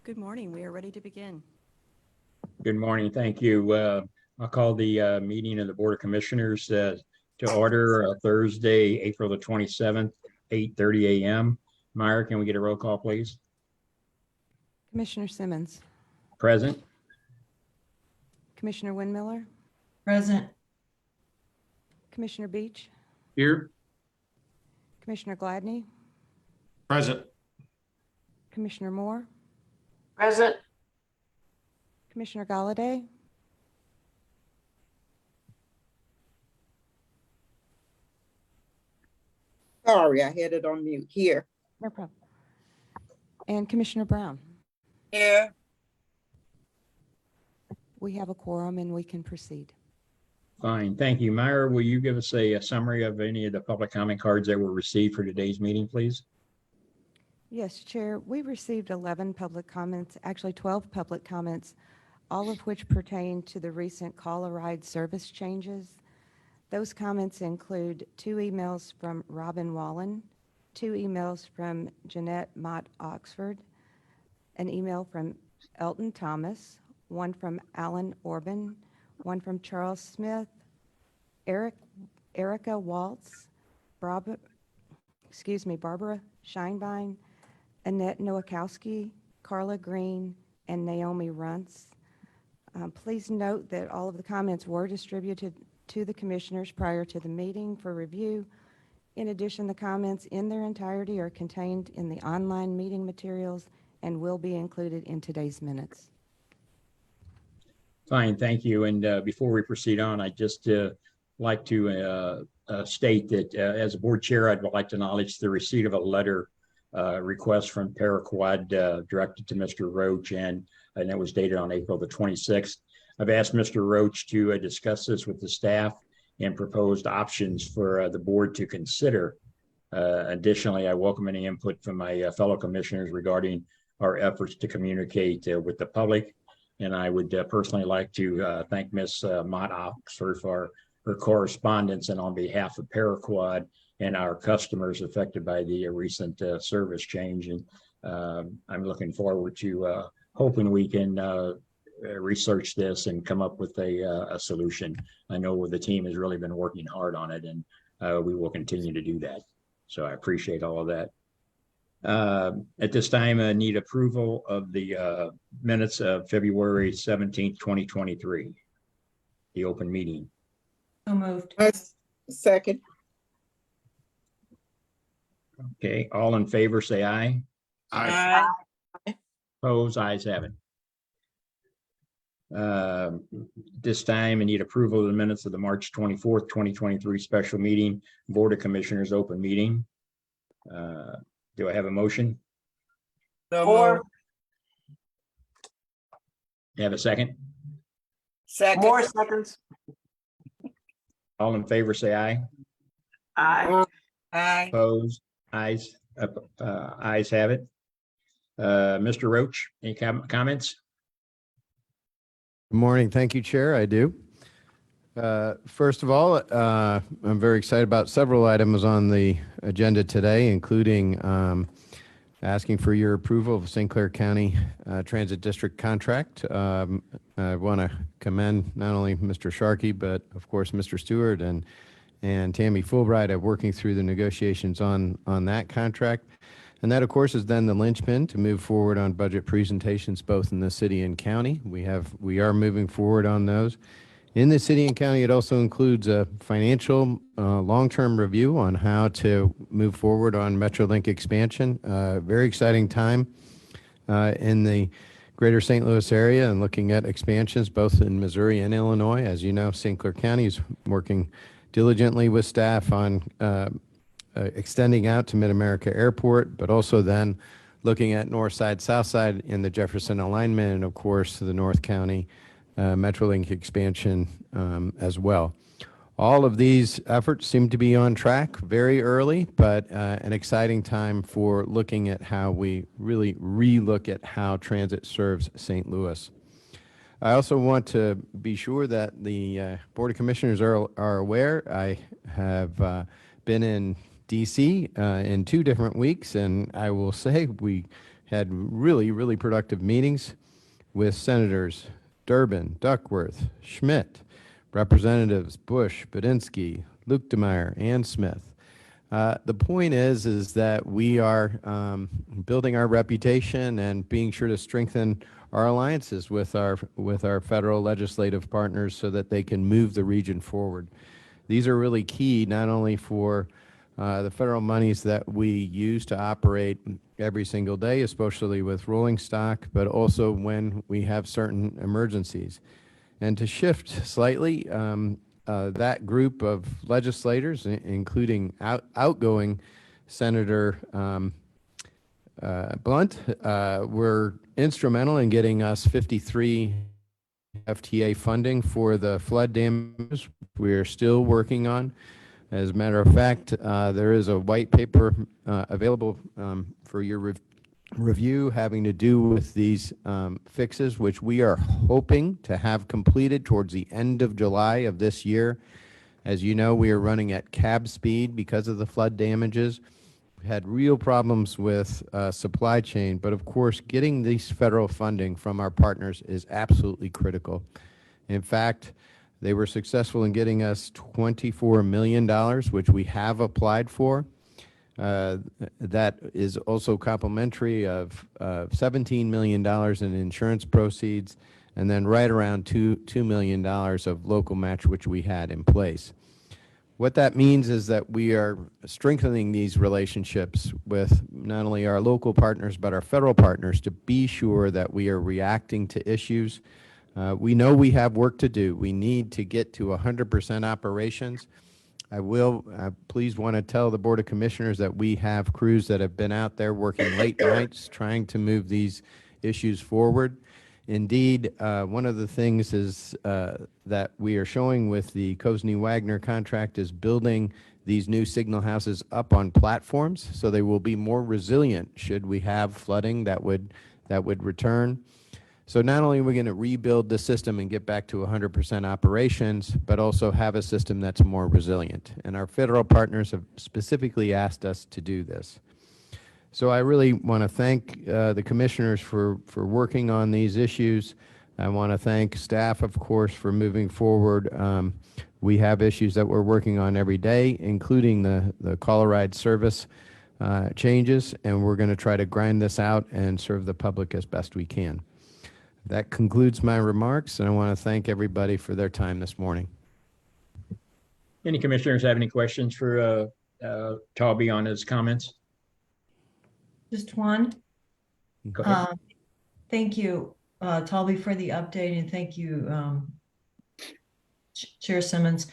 Good morning. We are ready to begin. Good morning. Thank you. I'll call the meeting of the Board of Commissioners to order Thursday, April the 27th, 8:30 a.m. Meyer, can we get a roll call, please? Commissioner Simmons. Present. Commissioner Windmiller. Present. Commissioner Beach. Here. Commissioner Gladney. Present. Commissioner Moore. Present. Commissioner Galladay. Sorry, I had it on mute. Here. No problem. And Commissioner Brown. Here. We have a quorum and we can proceed. Fine. Thank you. Meyer, will you give us a summary of any of the public comment cards that were received for today's meeting, please? Yes, Chair. We received 11 public comments, actually 12 public comments, all of which pertain to the recent call-a-ride service changes. Those comments include 2 emails from Robin Wallen, 2 emails from Jeanette Mott Oxford, an email from Elton Thomas, 1 from Alan Orban, 1 from Charles Smith, Erica Waltz, Barbara Scheinbein, Annette Nowakowski, Carla Green, and Naomi Runts. Please note that all of the comments were distributed to the commissioners prior to the meeting for review. In addition, the comments in their entirety are contained in the online meeting materials and will be included in today's minutes. Fine, thank you. And before we proceed on, I'd just like to state that as a board chair, I'd like to acknowledge the receipt of a letter request from Paraquad directed to Mr. Roach, and it was dated on April the 26th. I've asked Mr. Roach to discuss this with the staff and proposed options for the board to consider. Additionally, I welcome any input from my fellow commissioners regarding our efforts to communicate with the public. And I would personally like to thank Ms. Mott Oxford for her correspondence, and on behalf of Paraquad and our customers affected by the recent service change. And I'm looking forward to hoping we can research this and come up with a solution. I know the team has really been working hard on it, and we will continue to do that. So I appreciate all of that. At this time, I need approval of the minutes of February 17th, 2023, the open meeting. So moved. Second. Okay, all in favor, say aye. Aye. Opposed, ayes have it. This time, I need approval of the minutes of the March 24th, 2023 special meeting, Board of Commissioners open meeting. Do I have a motion? Moore. You have a second? Second. Moore seconds. All in favor, say aye. Aye. Aye. Opposed, ayes have it. Mr. Roach, any comments? Good morning. Thank you, Chair. I do. First of all, I'm very excited about several items on the agenda today, including asking for your approval of St. Clair County Transit District contract. I want to commend not only Mr. Sharkey, but of course, Mr. Stewart and Tammy Fulbright of working through the negotiations on that contract. And that, of course, is then the linchpin to move forward on budget presentations, both in the city and county. We are moving forward on those. In the city and county, it also includes a financial long-term review on how to move forward on Metrolink expansion. Very exciting time in the greater St. Louis area and looking at expansions both in Missouri and Illinois. As you know, St. Clair County is working diligently with staff on extending out to Mid-America Airport, but also then looking at north side, south side in the Jefferson alignment, and of course the North County Metrolink expansion as well. All of these efforts seem to be on track very early, but an exciting time for looking at how we really relook at how transit serves St. Louis. I also want to be sure that the Board of Commissioners are aware. I have been in DC in 2 different weeks, and I will say we had really productive meetings with Senators Durbin, Duckworth, Schmidt, Representatives Bush, Bedinsky, Luke DeMeyer, and Smith. The point is that we are building our reputation and being sure to strengthen our alliances with our federal legislative partners so that they can move the region forward. These are really key not only for the federal monies that we use to operate every single day, especially with rolling stock, but also when we have certain emergencies. And to shift slightly, that group of legislators, including outgoing Senator Blunt, were instrumental in getting us 53 FTA funding for the flood damage we are still working on. As a matter of fact, there is a white paper available for your review having to do with these fixes, which we are hoping to have completed towards the end of July of this year. As you know, we are running at cab speed because of the flood damages. We had real problems with supply chain, but of course, getting this federal funding from our partners is absolutely critical. In fact, they were successful in getting us $24 million, which we have applied for. That is also complementary of $17 million in insurance proceeds, and then right around $2 million of local match, which we had in place. What that means is that we are strengthening these relationships with not only our local partners, but our federal partners to be sure that we are reacting to issues. We know we have work to do. We need to get to 100% operations. I please want to tell the Board of Commissioners that we have crews that have been out there working late nights trying to move these issues forward. Indeed, one of the things is that we are showing with the Cosney-Wagner contract is building these new signal houses up on platforms so they will be more resilient should we have flooding that would return. So not only are we going to rebuild the system and get back to 100% operations, but also have a system that's more resilient. And our federal partners have specifically asked us to do this. So I really want to thank the commissioners for working on these issues. I want to thank staff, of course, for moving forward. We have issues that we're working on every day, including the call-a-ride service changes, and we're going to try to grind this out and serve the public as best we can. That concludes my remarks, and I want to thank everybody for their time this morning. Any commissioners have any questions for Talby on his comments? Just one. Go ahead. Thank you, Talby, for the update, and thank you, Chair Simmons.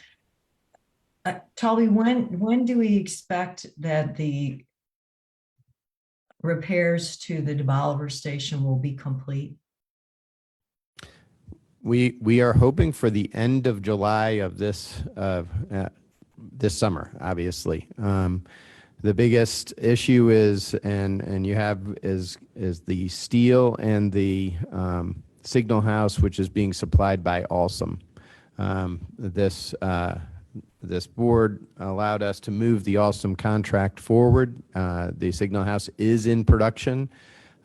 Talby, when do we expect that the repairs to the DeBoliver station will be complete? We are hoping for the end of July of this summer, obviously. The biggest issue is the steel and the signal house, which is being supplied by Alstom. This board allowed us to move the Alstom contract forward. The signal house is in production,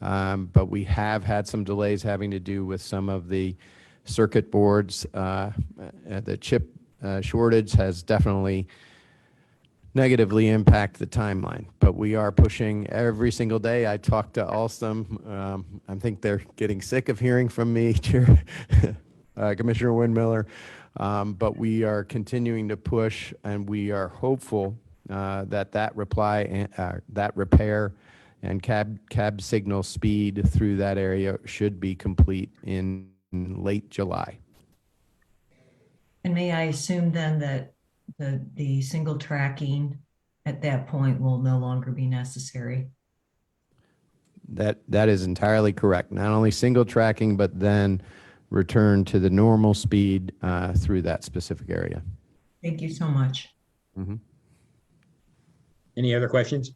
but we have had some delays having to do with some of the circuit boards. The chip shortage has definitely negatively impacted the timeline, but we are pushing every single day. I talk to Alstom. I think they're getting sick of hearing from me, Chair, Commissioner Windmiller, but we are continuing to push, and we are hopeful that repair and cab signal speed through that area should be complete in late July. And may I assume then that the single tracking at that point will no longer be necessary? That is entirely correct. Not only single tracking, but then return to the normal speed through that specific area. Thank you so much. Mm-hmm. Any other questions?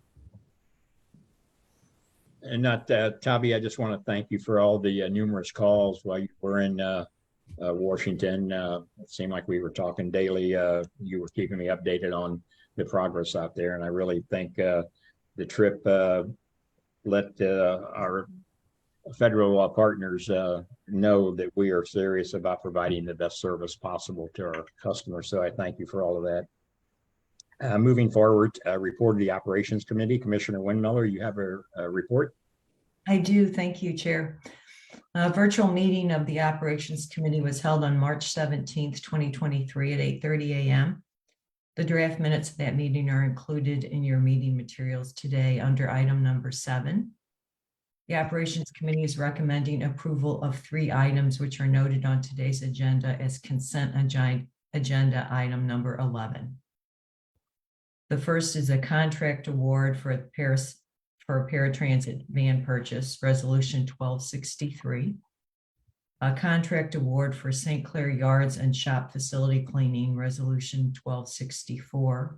And not, Talby, I just want to thank you for all the numerous calls while you were in Washington. It seemed like we were talking daily. You were keeping me updated on the progress out there, and I really think the trip let our federal partners know that we are serious about providing the best service possible to our customers. So I thank you for all of that. Moving forward, report of the Operations Committee. Commissioner Winmiller, you have a report? I do. Thank you, Chair. A virtual meeting of the Operations Committee was held on March 17th, 2023 at 8:30 a.m. The draft minutes of that meeting are included in your meeting materials today under item number 7. The Operations Committee is recommending approval of 3 items which are noted on today's agenda as consent agenda item number 11. The first is a contract award for a paratransit van purchase, Resolution 1263. A contract award for St. Clair Yards and Shop Facility Cleaning, Resolution 1264.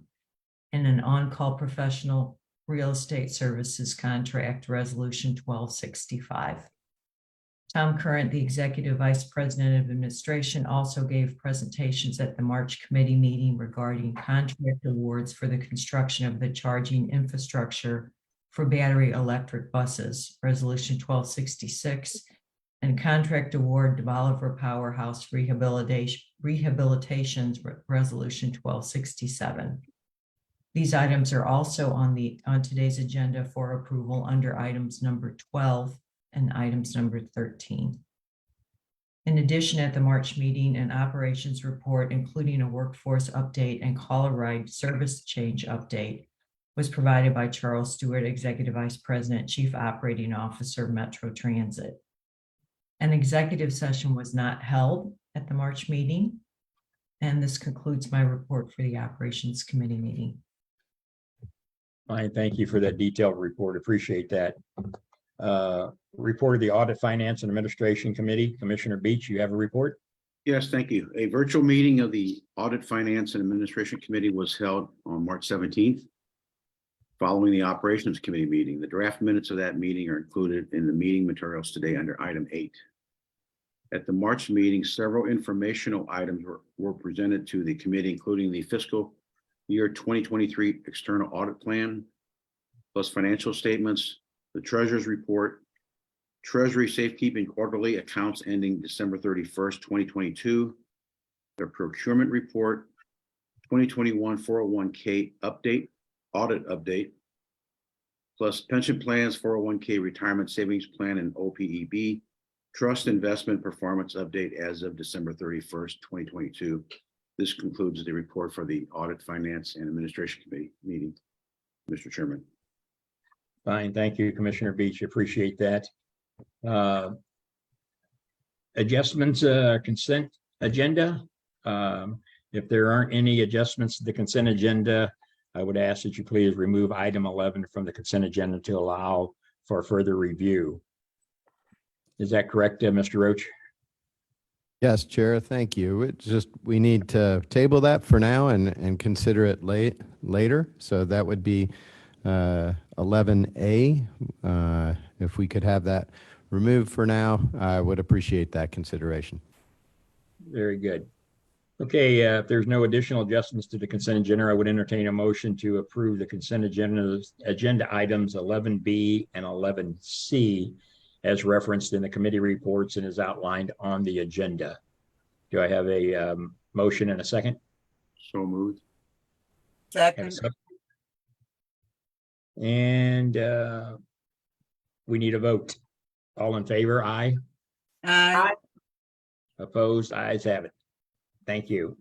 And an on-call professional real estate services contract, Resolution 1265. Tom Current, the Executive Vice President of Administration, also gave presentations at the March committee meeting regarding contract awards for the construction of the charging infrastructure for battery electric buses, Resolution 1266, and contract award to Bolivar Powerhouse Rehabilitations, Resolution 1267. These items are also on today's agenda for approval under items number 12 and items number 13. In addition, at the March meeting, an operations report, including a workforce update and caller ride service change update, was provided by Charles Stewart, Executive Vice President, Chief Operating Officer, Metro Transit. An executive session was not held at the March meeting, and this concludes my report for the Operations Committee meeting. Fine, thank you for that detailed report. Appreciate that. Report of the Audit, Finance, and Administration Committee. Commissioner Beach, you have a report? Yes, thank you. A virtual meeting of the Audit, Finance, and Administration Committee was held on March 17th. Following the Operations Committee meeting, the draft minutes of that meeting are included in the meeting materials today under item 8. At the March meeting, several informational items were presented to the committee, including the fiscal year 2023 external audit plan, plus financial statements, the treasurer's report, Treasury safekeeping quarterly accounts ending December 31st, 2022, the procurement report, 2021 401k update, audit update, plus pension plans, 401k retirement savings plan, and OPEB, trust investment performance update as of December 31st, 2022. This concludes the report for the Audit, Finance, and Administration Committee meeting, Mr. Chairman. Fine, thank you, Commissioner Beach. Appreciate that. Adjustments, consent agenda. If there aren't any adjustments to the consent agenda, I would ask that you please remove item 11 from the consent agenda to allow for further review. Is that correct, Mr. Roach? Yes, Chair, thank you. It's just, we need to table that for now and consider it later. So that would be 11A. If we could have that removed for now, I would appreciate that consideration. Very good. Okay, if there's no additional adjustments to the consent agenda, I would entertain a motion to approve the consent agenda items 11B and 11C as referenced in the committee reports and is outlined on the agenda. Do I have a motion and a second? So moved. Second. And we need a vote. All in favor, aye. Aye. Opposed, ayes have it. Thank you.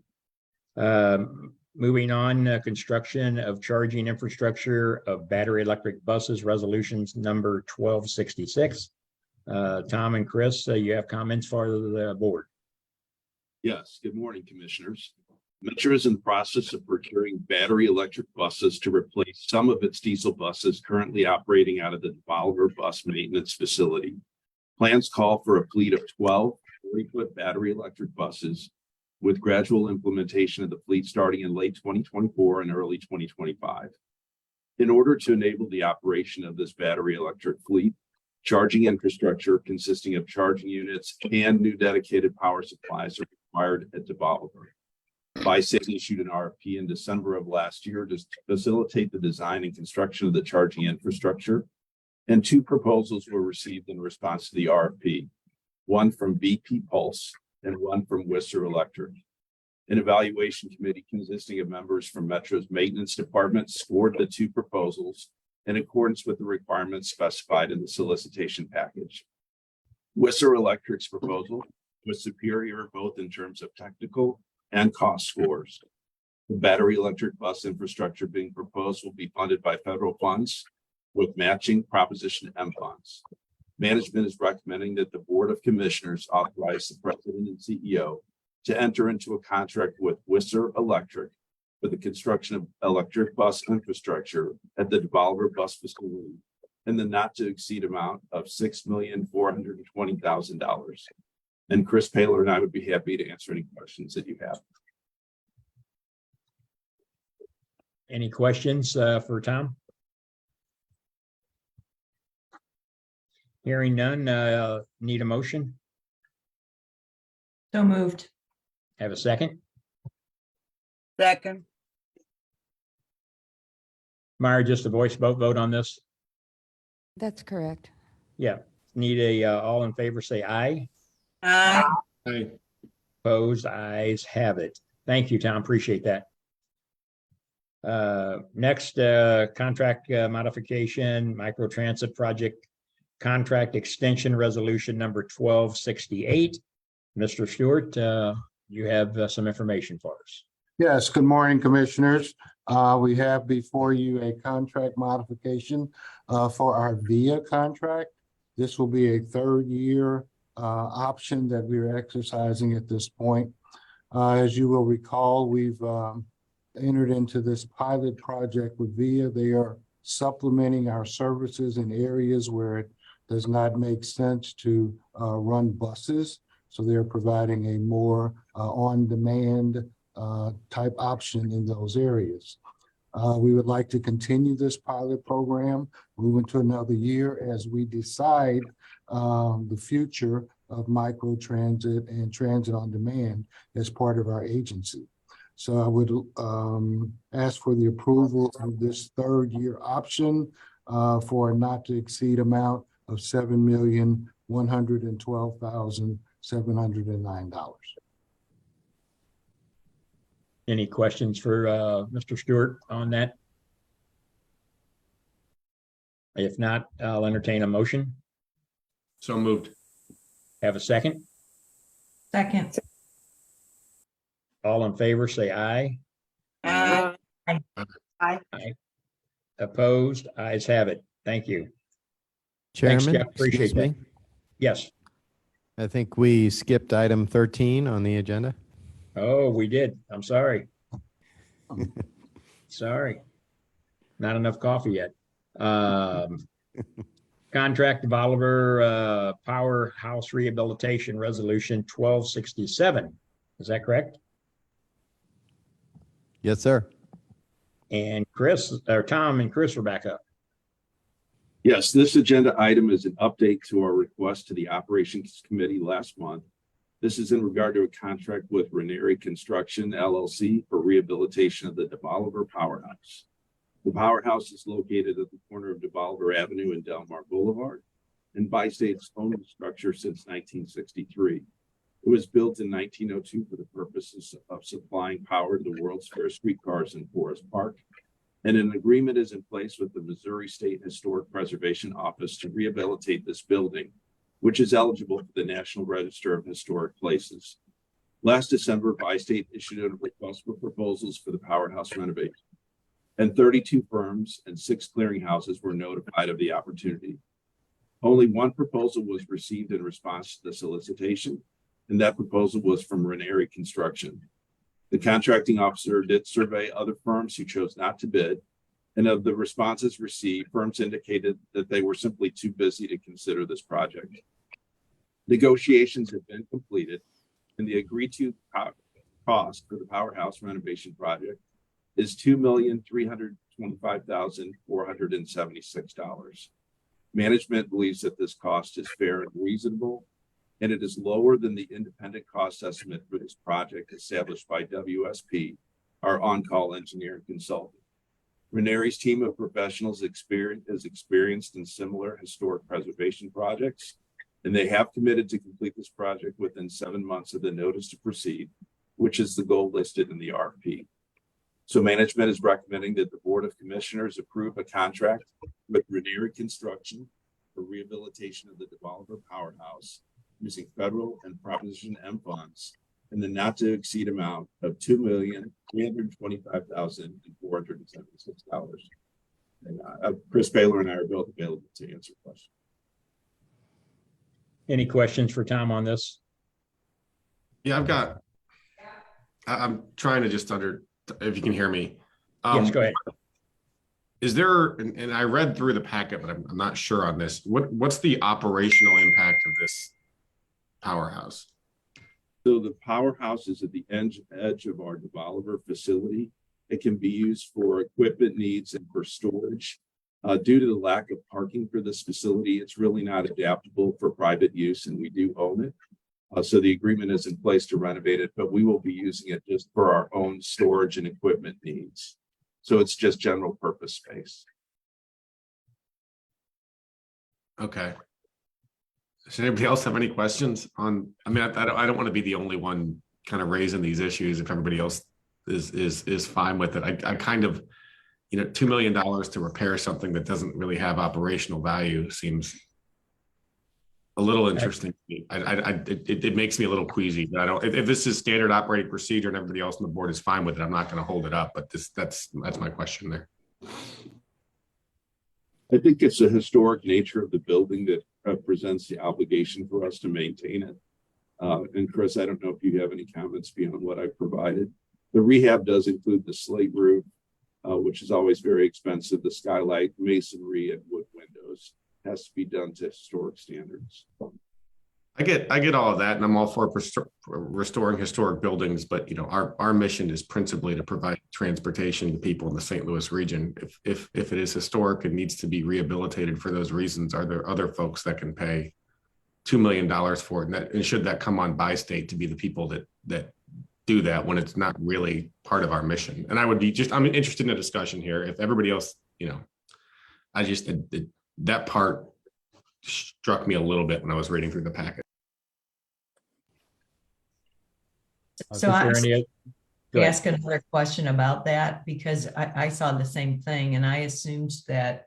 Moving on, construction of charging infrastructure of battery electric buses, resolutions number 1266. Tom and Chris, you have comments for the board. Yes, good morning, Commissioners. Metro is in the process of procuring battery electric buses to replace some of its diesel buses currently operating out of the Bolivar Bus Maintenance Facility. Plans call for a fleet of 12 40-foot battery electric buses with gradual implementation of the fleet starting in late 2024 and early 2025. In order to enable the operation of this battery electric fleet, charging infrastructure consisting of charging units and new dedicated power supplies are required at the Bolivar. BISAC issued an RFP in December of last year to facilitate the design and construction of the charging infrastructure. And 2 proposals were received in response to the RFP, one from BP Pulse and one from Whistler Electric. An evaluation committee consisting of members from Metro's maintenance department scored the 2 proposals in accordance with the requirements specified in the solicitation package. Whistler Electric's proposal was superior both in terms of technical and cost scores. The battery electric bus infrastructure being proposed will be funded by federal funds with matching Proposition M funds. Management is recommending that the Board of Commissioners authorize the President and CEO to enter into a contract with Whistler Electric for the construction of electric bus infrastructure at the DeVolver Bus Facility in the not to exceed amount of $6,420,000. And Chris Paler and I would be happy to answer any questions that you have. Any questions for Tom? Hearing none, need a motion? So moved. Have a second? second, Meyer, just a voice vote on this? That's correct. Yeah, need a, all in favor, say aye. aye, Opposed, ayes have it. Thank you, Tom, appreciate that. Next, contract modification, microtransit project, contract extension resolution number 1268. Mr. Stewart, you have some information for us. Yes, good morning, Commissioners. We have before you a contract modification for our VIA contract. This will be a 3rd year option that we are exercising at this point. As you will recall, we've entered into this pilot project with VIA. They are supplementing our services in areas where it does not make sense to run buses. So they're providing a more on-demand type option in those areas. We would like to continue this pilot program, move into another year as we decide the future of microtransit and transit on demand as part of our agency. So I would ask for the approval of this 3rd year option for a not to exceed amount of $7,112,709. Any questions for Mr. Stewart on that? If not, I'll entertain a motion. So moved. Have a second? Second. All in favor, say aye. aye, Opposed, ayes have it. Thank you. Thanks, Chairman, Jeff. Appreciate excuse me. Yes. I think we skipped item 13 on the agenda. Oh, we did. I'm sorry. Sorry. Not enough coffee yet. Contract developer powerhouse rehabilitation resolution 1267. Is that correct? Yes, sir. And Chris, or Tom and Chris are back up. Yes, this agenda item is an update to our request to the Operations Committee last month. This is in regard to a contract with Ranieri Construction LLC for rehabilitation of the DeVolver Powerhouse. The powerhouse is located at the corner of DeVolver Avenue and Delmar Boulevard, and Bi-State's owned the structure since 1963. It was built in 1902 for the purposes of supplying power to the World's Fair streetcars in Forest Park. And an agreement is in place with the Missouri State Historic Preservation Office to rehabilitate this building, which is eligible for the National Register of Historic Places. Last December, Bi-State issued a request for proposals for the powerhouse renovation, and 32 firms and 6 clearinghouses were notified of the opportunity. Only one proposal was received in response to the solicitation, and that proposal was from Ranieri Construction. The contracting officer did survey other firms who chose not to bid, and of the responses received, firms indicated that they were simply too busy to consider this project. Negotiations have been completed, and the agreed to cost for the powerhouse renovation project is $2,325,476. Management believes that this cost is fair and reasonable, and it is lower than the independent cost estimate for this project established by WSP, our on-call engineer and consultant. Ranieri's team of professionals is experienced in similar historic preservation projects, and they have committed to complete this project within 7 months of the notice to proceed, which is the goal listed in the RFP. So management is recommending that the Board of Commissioners approve a contract with Ranieri Construction for rehabilitation of the DeBoliver Powerhouse using federal and Proposition M funds in the not to exceed amount of $2,325,476. And Chris Baylor and I are both available to answer questions. Any questions for Tom on this? Yeah, I'm trying to just if you can hear me. Yes, go ahead. Is there, and I read through the packet, but I'm not sure on this. What's the operational impact of this powerhouse? So the powerhouse is at the edge of our DeBoliver facility. It can be used for equipment needs and for storage. Due to the lack of parking for this facility, it's really not adaptable for private use, and we do own it. So the agreement is in place to renovate it, but we will be using it just for our own storage and equipment needs. So it's just general purpose space. Okay. Does anybody else have any questions on, I mean, I don't want to be the only one kind of raising these issues if everybody else is fine with it. I kind of, $2 million to repair something that doesn't really have operational value seems a little interesting to me. It makes me a little queasy, but I don't, if this is standard operating procedure and everybody else on the board is fine with it, I'm not going to hold it up, but that's my question there. I think it's the historic nature of the building that represents the obligation for us to maintain it. And Chris, I don't know if you have any comments beyond what I provided. The rehab does include the slate roof, which is always very expensive. The skylight, masonry, and wood windows has to be done to historic standards. I get all of that, and I'm all for restoring historic buildings, but our mission is principally to provide transportation to people in the St. Louis region. If it is historic and needs to be rehabilitated for those reasons, are there other folks that can pay $2 million for it? And should that come on by state to be the people that do that when it's not really part of our mission? And I'm interested in a discussion here. If everybody else, that part struck me a little bit when I was reading through the packet. So I'm Go ahead. ask another question about that because I saw the same thing and I assumed that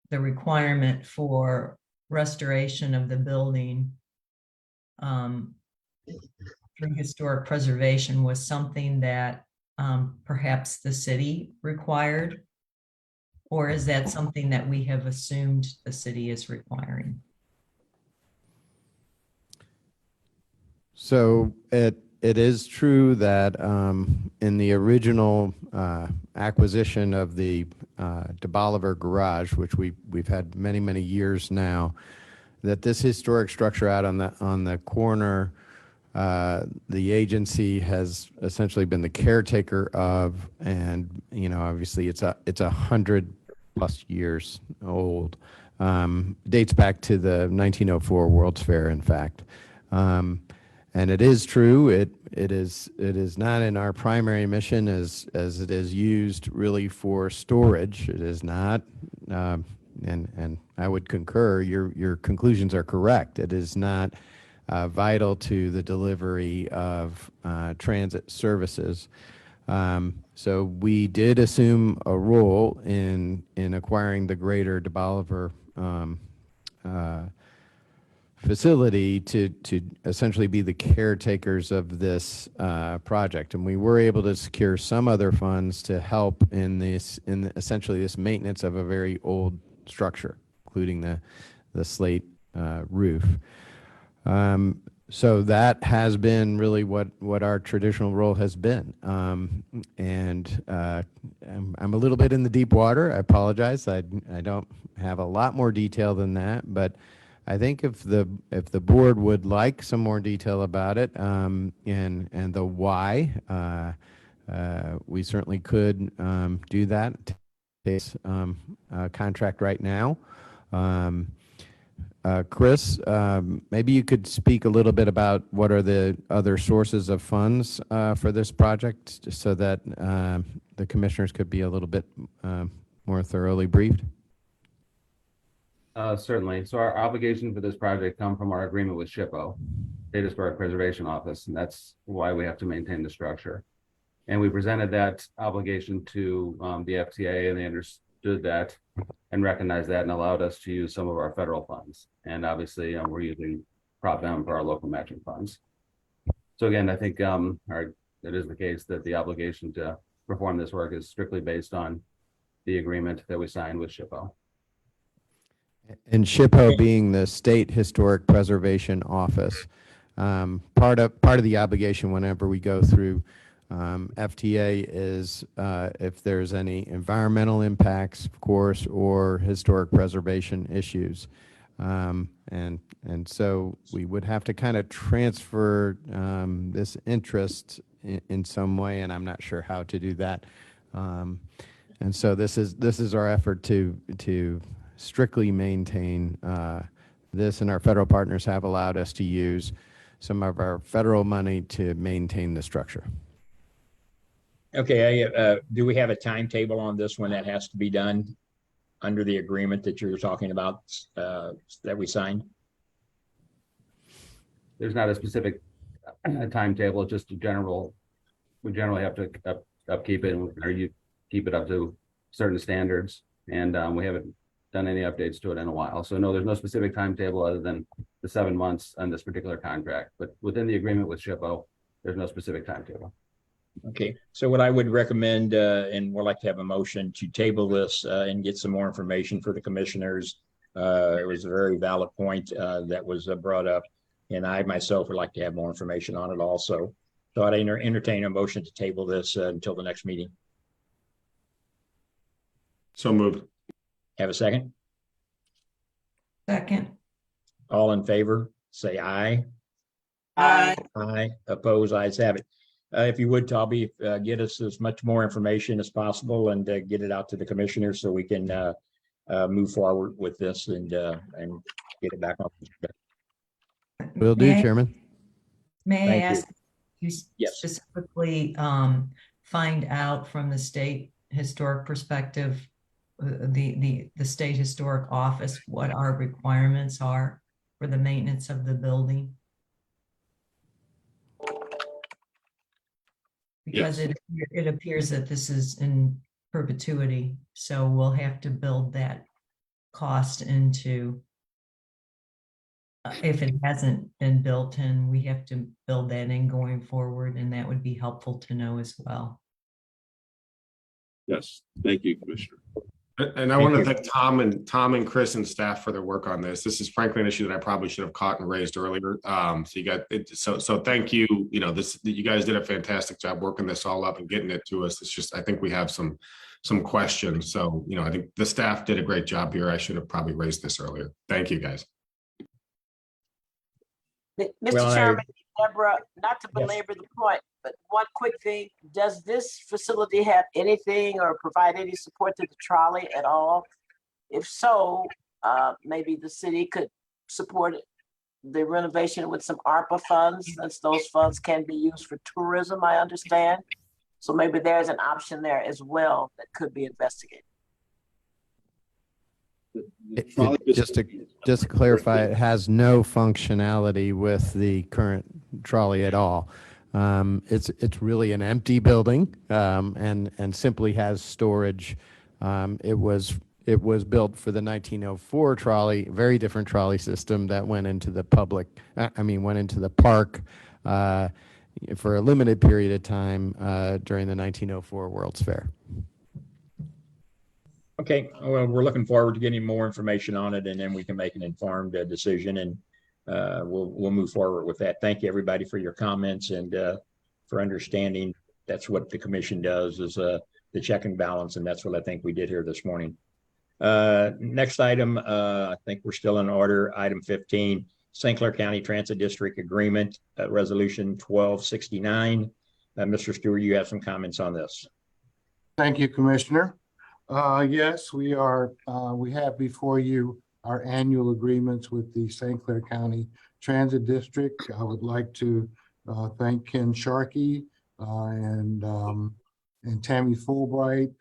the requirement for restoration of the building through historic preservation was something that perhaps the city required, or is that something that we have assumed the city is requiring? So it is true that in the original acquisition of the DeBoliver garage, which we've had many years now, that this historic structure out on the corner, the agency has essentially been the caretaker of, and obviously it's 100+ years old. Dates back to the 1904 World's Fair, in fact. And it is true. It is not in our primary mission as it is used really for storage. It is not, and I would concur. Your conclusions are correct. It is not vital to the delivery of transit services. So we did assume a role in acquiring the greater DeBoliver facility to essentially be the caretakers of this project, and we were able to secure some other funds to help in essentially this maintenance of a very old structure, including the slate roof. So that has been really what our traditional role has been, and I'm a little bit in the deep water. I apologize. I don't have a lot more detail than that, but I think if the board would like some more detail about it and the why, we certainly could do that. It's a contract right now. Chris, maybe you could speak a little bit about what are the other sources of funds for this project, just so that the commissioners could be a little bit more thoroughly briefed? Certainly. So our obligation for this project come from our agreement with SHPO, State Historic Preservation Office, and that's why we have to maintain the structure. And we presented that obligation to the FTA, and they understood that and recognized that and allowed us to use some of our federal funds. And obviously, we're using Prop M for our local matching funds. So again, I think it is the case that the obligation to perform this work is strictly based on the agreement that we signed with SHPO. And SHPO being the State Historic Preservation Office, part of the obligation whenever we go through FTA is if there's any environmental impacts, of course, or historic preservation issues. And so we would have to kind of transfer this interest in some way, and I'm not sure how to do that. And so this is our effort to strictly maintain this, and our federal partners have allowed us to use some of our federal money to maintain the structure. Okay, do we have a timetable on this when that has to be done under the agreement that you're talking about that we signed? There's not a specific timetable, just a general, we generally have to upkeep it, or you keep it up to certain standards. And we haven't done any updates to it in a while. So no, there's no specific timetable other than the 7 months on this particular contract. But within the agreement with SHPO, there's no specific timetable. Okay, so what I would recommend, and we'd like to have a motion to table this and get some more information for the commissioners. It was a very valid point that was brought up, and I myself would like to have more information on it also. So I'd entertain a motion to table this until the next meeting. So moved. Have a second? Second. All in favor, say aye. Aye. Aye. Oppose, ayes have it. If you would, Toby, get us as much more information as possible and get it out to the commissioners so we can move forward with this and get it back on. Will do, May I- Chairman. May I Thank you. ask you Yes. specifically find out from the state historic perspective, the state historic office, what our requirements are for the maintenance of the building? Because Yes. it appears that this is in perpetuity, so we'll have to build that cost into, if it hasn't been built in, we have to build that in going forward, and that would be helpful to know as well. Yes, thank you, Commissioner. And I want to thank Tom and Chris and staff for their work on this. This is frankly an issue that I probably should have caught and raised earlier. So you got it. So thank you. You know, you guys did a fantastic job working this all up and getting it to us. It's just, I think we have some questions. So, you know, I think the staff did a great job here. I should have probably raised this earlier. Thank you, guys. Well, Mr. Chairman, Deborah, not to belabor the point, but one quick thing, does this facility have anything or provide any support to the trolley at all? If so, maybe the city could support the renovation with some ARPA funds, since those funds can be used for tourism, I understand. So maybe there's an option there as well that could be investigated. Just to clarify, it has no functionality with the current trolley at all. It's really an empty building and simply has storage. It was built for the 1904 trolley, very different trolley system that went into the went into the park for a limited period of time during the 1904 World's Fair. Okay, well, we're looking forward to getting more information on it, and then we can make an informed decision, and we'll move forward with that. Thank you, everybody, for your comments and for understanding. That's what the commission does, is the check and balance, and that's what I think we did here this morning. Next item, I think we're still in order. Item 15, St. Clair County Transit District Agreement, Resolution 1269. Mr. Stewart, you have some comments on this. Thank you, Commissioner. Yes, we have before you our annual agreements with the St. Clair County Transit District. I would like to thank Ken Sharkey and and Tammy Fulbright,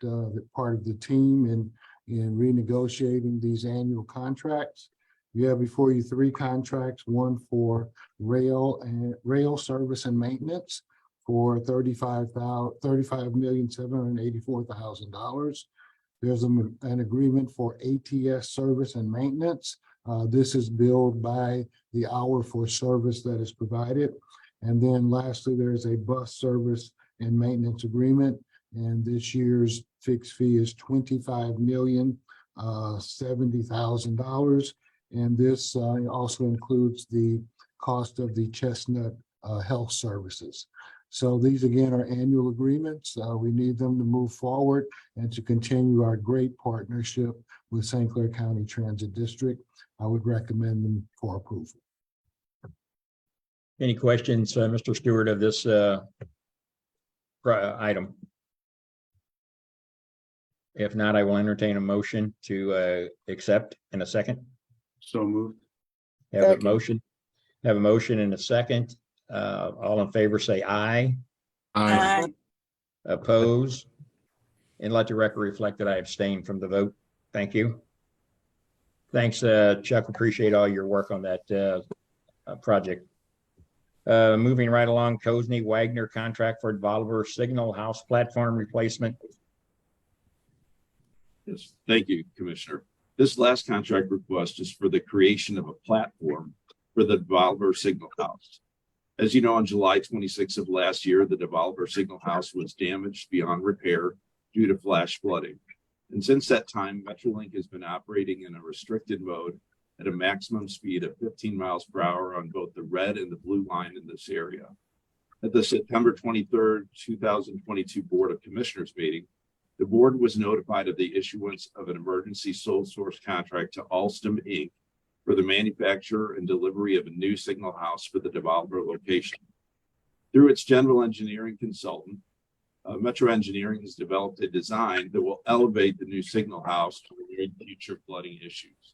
part of the team in renegotiating these annual contracts. You have before you three contracts, one for rail service and maintenance for $35,784,000. There's an agreement for ATS service and maintenance. This is billed by the hour for service that is provided. And then lastly, there's a bus service and maintenance agreement. And this year's fixed fee is $25,070,000. And this also includes the cost of the Chestnut Health Services. So these again are annual agreements. We need them to move forward and to continue our great partnership with St. Clair County Transit District. I would recommend them for approval. Any questions, Mr. Stewart, of this item? If not, I will entertain a motion to accept in a second. So moved. Have a motion and a second. All in favor, say aye. Aye. Oppose? And let the record reflect that I abstain from the vote. Thank you. Thanks, Chuck. Appreciate all your work on that project. Moving right along, Cosney Wagner contract for Devolver Signal House platform replacement. Yes, thank you, Commissioner. This last contract request is for the creation of a platform for the Devolver Signal House. As you know, on July 26th of last year, the Devolver Signal House was damaged beyond repair due to flash flooding. And since that time, Metrolink has been operating in a restricted mode at a maximum speed of 15 miles per hour on both the red and the blue line in this area. At the September 23rd, 2022 Board of Commissioners meeting, the board was notified of the issuance of an emergency sole source contract to Alstom Inc. for the manufacture and delivery of a new signal house for the Devolver location. Through its general engineering consultant, Metro Engineering has developed a design that will elevate the new signal house to avoid future flooding issues.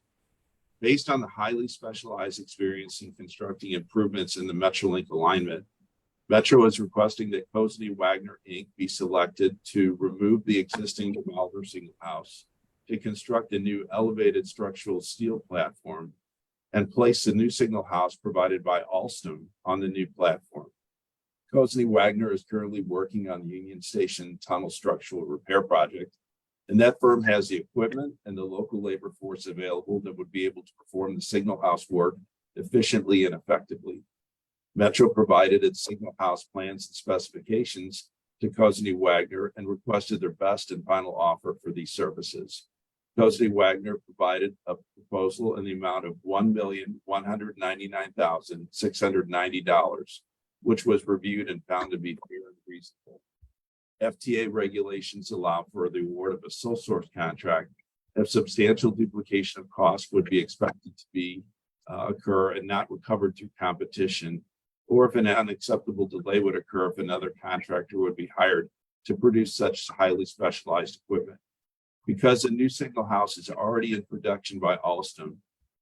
Based on the highly specialized experience in constructing improvements in the Metrolink alignment, Metro is requesting that Cosney Wagner Inc. be selected to remove the existing Devolver signal house, to construct a new elevated structural steel platform, and place the new signal house provided by Alstom on the new platform. Cosney Wagner is currently working on the Union Station tunnel structural repair project, and that firm has the equipment and the local labor force available that would be able to perform the signal house work efficiently and effectively. Metro provided its signal house plans and specifications to Cosney Wagner and requested their best and final offer for these services. Cosney Wagner provided a proposal in the amount of $1,199,690, which was reviewed and found to be fair and reasonable. FTA regulations allow for the award of a sole source contract if substantial duplication of costs would be expected to be occur and not recovered through competition, or if an unacceptable delay would occur if another contractor would be hired to produce such highly specialized equipment. Because the new signal house is already in production by Alstom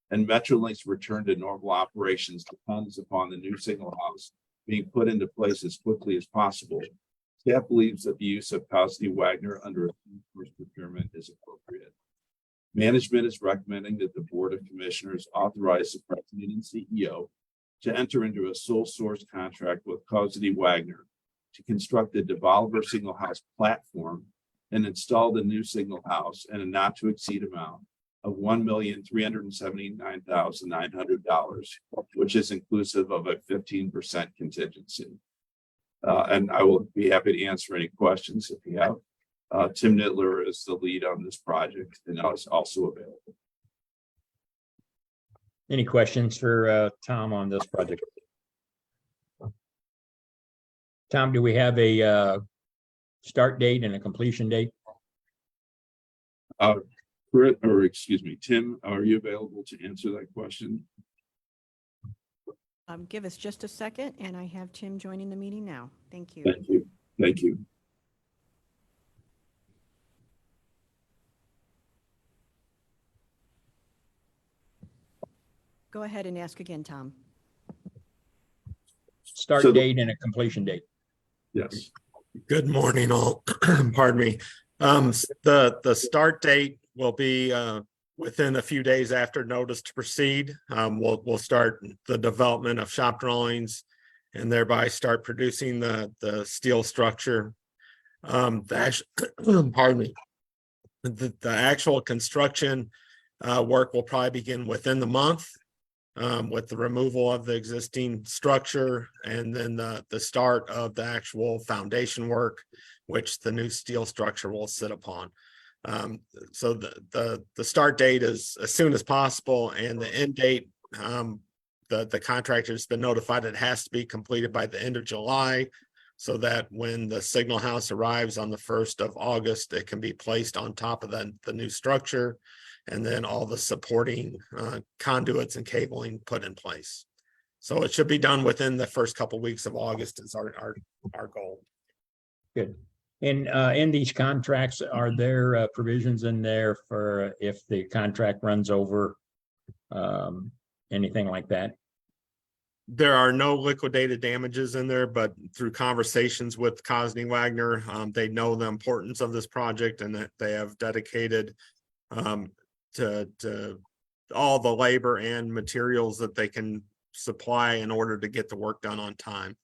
and Metrolink's return to normal operations depends upon the new signal house being put into place as quickly as possible, staff believes that the use of Cosney Wagner under a first procurement is appropriate. Management is recommending that the Board of Commissioners authorize the President and CEO to enter into a sole source contract with Cosney Wagner to construct the Devolver signal house platform and install the new signal house in a not to exceed amount of $1,379,900, which is inclusive of a 15% contingency. And I will be happy to answer any questions if you have. Tim Nittler is the lead on this project and is also available. Any questions for Tom on this project? Tom, do we have a start date and a completion date? Tim, are you available to answer that question? Give us just a second, and I have Tim joining the meeting now. Thank you. Thank you. Thank you. Go ahead and ask again, Tom. Start So date and a completion date. Yes. Good morning, all. Pardon me. The start date will be within a few days after notice to proceed. We'll start the development of shop drawings and thereby start producing the steel structure. Pardon me. The actual construction work will probably begin within the month. With the removal of the existing structure and then the start of the actual foundation work, which the new steel structure will sit upon. So the start date is as soon as possible, and the end date, the contractor's been notified it has to be completed by the end of July, so that when the signal house arrives on the 1st of August, it can be placed on top of the new structure, and then all the supporting conduits and cabling put in place. So it should be done within the first couple weeks of August is our goal. Good. And in these contracts, are there provisions in there for if the contract runs over, anything like that? There are no liquidated damages in there, but through conversations with Cosney Wagner, they know the importance of this project and that they have dedicated to all the labor and materials that they can supply in order to get the work done on time.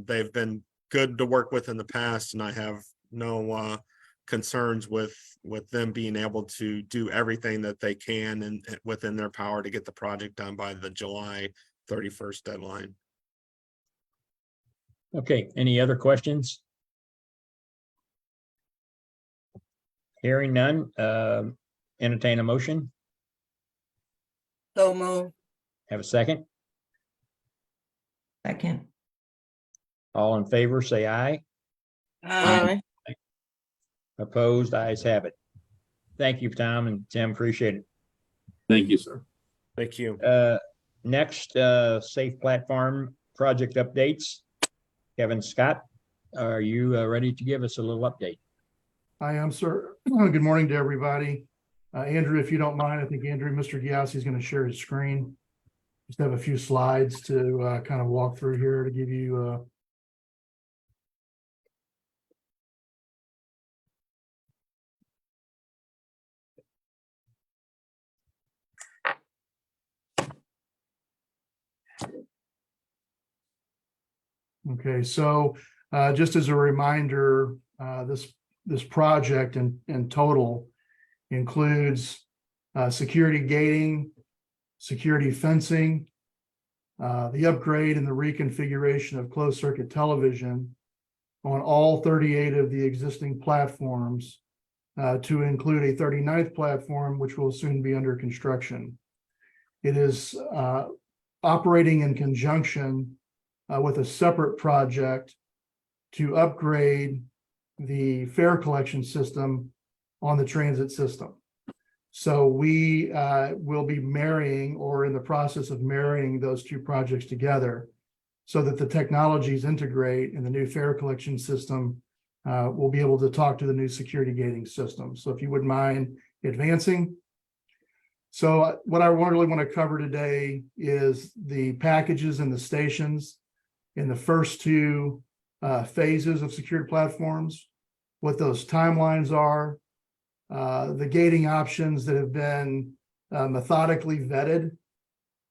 They've been good to work with in the past, and I have no concerns with them being able to do everything that they can and within their power to get the project done by the July 31st deadline. Okay, any other questions? Hearing none, entertain a motion. So move. Have a second. Second. All in favor, say aye. Aye. Opposed, ayes have it. Thank you, Tom and Tim, appreciate it. Thank you, sir. Thank you. Next, Safe Platform project updates. Kevin Scott, are you ready to give us a little update? I am, sir. Good morning to everybody. Andrew, if you don't mind, I think Mr. Giassi is going to share his screen. Just have a few slides to kind of walk through here to give you okay, so just as a reminder, this project in total includes security gating, security fencing, the upgrade and the reconfiguration of closed circuit television on all 38 of the existing platforms to include a 39th platform, which will soon be under construction. It is operating in conjunction with a separate project to upgrade the fare collection system on the transit system. So we will be marrying or in the process of marrying those two projects together so that the technologies integrate and the new fare collection system will be able to talk to the new security gating system. So if you wouldn't mind advancing. So what I really want to cover today is the packages and the stations in the first two phases of secured platforms, what those timelines are, the gating options that have been methodically vetted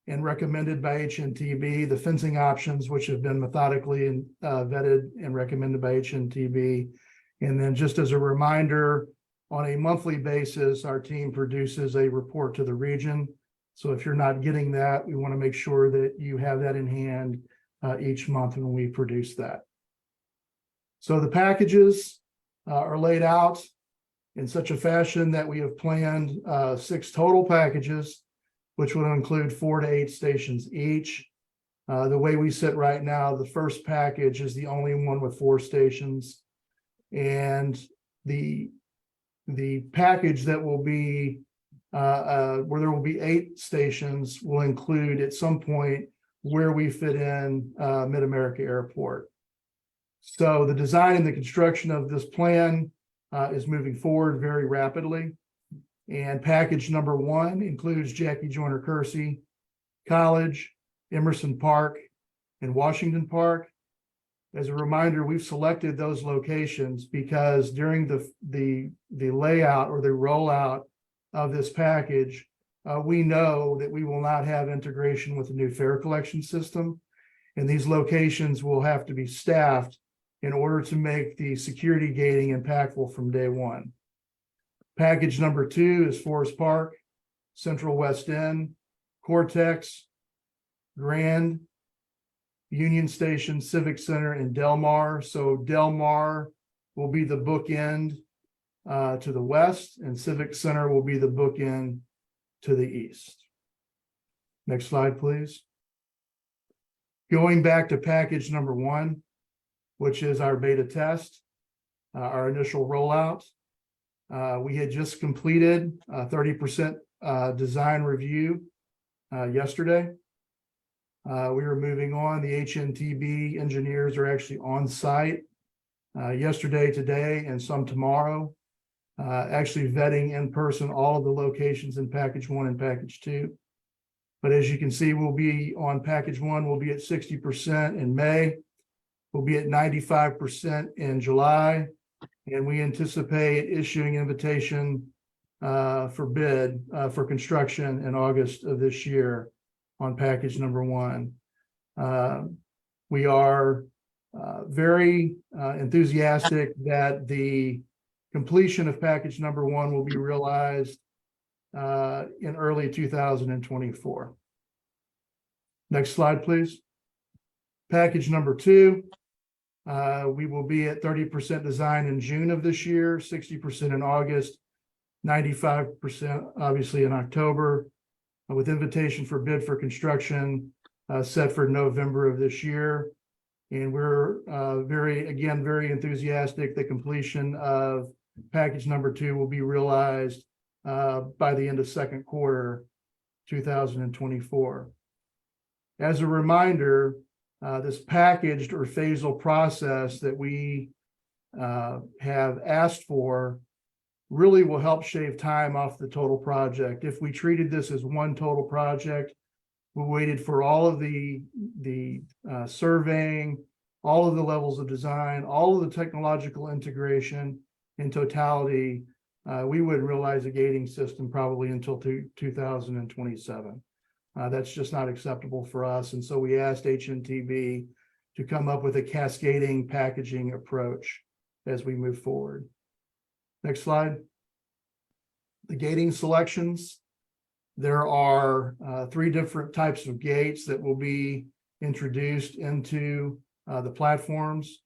and recommended by HNTB, the fencing options which have been methodically vetted and recommended by HNTB. And then just as a reminder, on a monthly basis, our team produces a report to the region. So if you're not getting that, we want to make sure that you have that in hand each month when we produce that. So the packages are laid out in such a fashion that we have planned 6 total packages, which will include 4 to 8 stations each. The way we sit right now, the first package is the only one with 4 stations. And the package that will be where there will be 8 stations will include at some point where we fit in Mid-America Airport. So the design and the construction of this plan is moving forward very rapidly. And package number 1 includes Jackie Joyner Kersee College, Emerson Park, and Washington Park. As a reminder, we've selected those locations because during the layout or the rollout of this package, we know that we will not have integration with the new fare collection system. And these locations will have to be staffed in order to make the security gating impactful from day one. Package number 2 is Forest Park, Central West End, Cortex, Grand, Union Station, Civic Center, and Del Mar. So Del Mar will be the bookend to the west, and Civic Center will be the bookend to the east. Next slide, please. Going back to package number 1, which is our beta test, our initial rollout. We had just completed 30% design review yesterday. We are moving on. The HNTB engineers are actually on site yesterday, today, and some tomorrow, actually vetting in person all of the locations in package 1 and package 2. But as you can see, we'll be on package 1, we'll be at 60% in May. We'll be at 95% in July, and we anticipate issuing invitation for bid for construction in August of this year on package number 1. We are very enthusiastic that the completion of package number 1 will be realized in early 2024. Next slide, please. Package number 2, we will be at 30% design in June of this year, 60% in August, 95% obviously in October, with invitation for bid for construction set for November of this year. And we're very enthusiastic. The completion of package number 2 will be realized by the end of second quarter 2024. As a reminder, this packaged or phasal process that we have asked for really will help shave time off the total project. If we treated this as one total project, we waited for all of the surveying, all of the levels of design, all of the technological integration in totality, we wouldn't realize a gating system probably until 2027. That's just not acceptable for us. And so we asked HNTB to come up with a cascading packaging approach as we move forward. Next slide. The gating selections. There are 3 different types of gates that will be introduced into the platforms.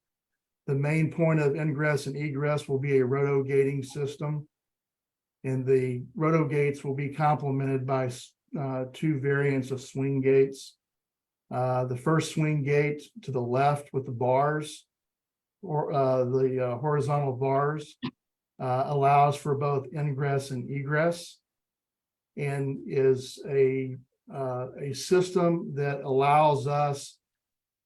The main point of ingress and egress will be a roto gating system. And the roto gates will be complemented by 2 variants of swing gates. The first swing gate to the left with the bars, or the horizontal bars, allows for both ingress and egress, and is a system that allows us